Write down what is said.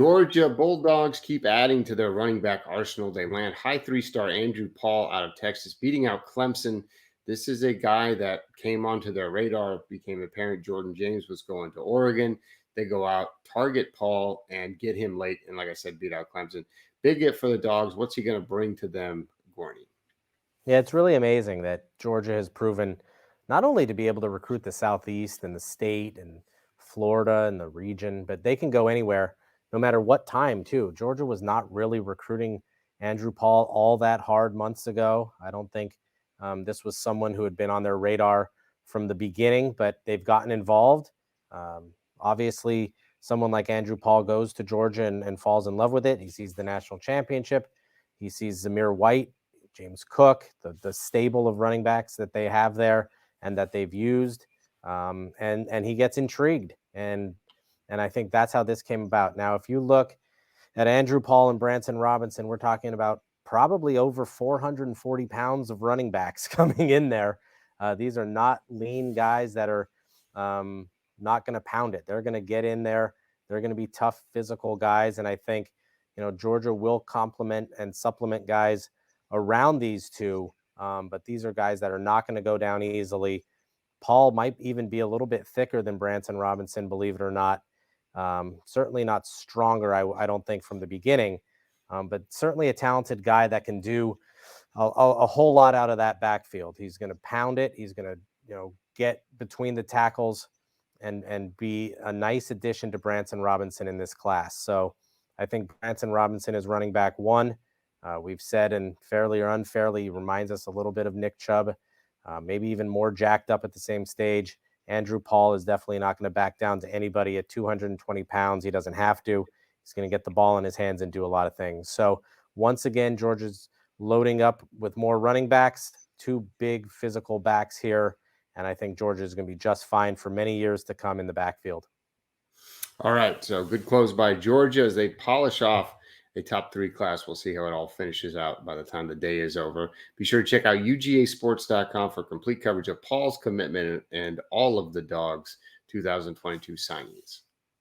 Georgia Bulldogs keep adding to their running back arsenal. They land high three-star Andrew Paul out of Texas, beating out Clemson. This is a guy that came onto their radar. It became apparent Jordan James was going to Oregon. They go out, target Paul, and get him late. And like I said, beat out Clemson. Big hit for the Dogs. What's he going to bring to them, Gorney? Yeah, it's really amazing that Georgia has proven not only to be able to recruit the Southeast and the state and Florida and the region, but they can go anywhere, no matter what time, too. Georgia was not really recruiting Andrew Paul all that hard months ago. I don't think this was someone who had been on their radar from the beginning, but they've gotten involved. Obviously, someone like Andrew Paul goes to Georgia and falls in love with it. He sees the national championship. He sees Zamir White, James Cook, the stable of running backs that they have there and that they've used, and he gets intrigued, and I think that's how this came about. Now, if you look at Andrew Paul and Branson Robinson, we're talking about probably over 440 pounds of running backs coming in there. These are not lean guys that are not going to pound it. They're going to get in there. They're going to be tough physical guys, and I think Georgia will complement and supplement guys around these two, but these are guys that are not going to go down easily. Paul might even be a little bit thicker than Branson Robinson, believe it or not. Certainly not stronger, I don't think, from the beginning, but certainly a talented guy that can do a whole lot out of that backfield. He's going to pound it. He's going to get between the tackles and be a nice addition to Branson Robinson in this class. So I think Branson Robinson is running back one. We've said, and fairly or unfairly, reminds us a little bit of Nick Chubb, maybe even more jacked up at the same stage. Andrew Paul is definitely not going to back down to anybody at 220 pounds. He doesn't have to. He's going to get the ball in his hands and do a lot of things. So once again, Georgia's loading up with more running backs, two big physical backs here, and I think Georgia is going to be just fine for many years to come in the backfield. All right, so good close by Georgia as they polish off a top three class. We'll see how it all finishes out by the time the day is over. Be sure to check out ugasports.com for complete coverage of Paul's commitment and all of the Dogs 2022 signings.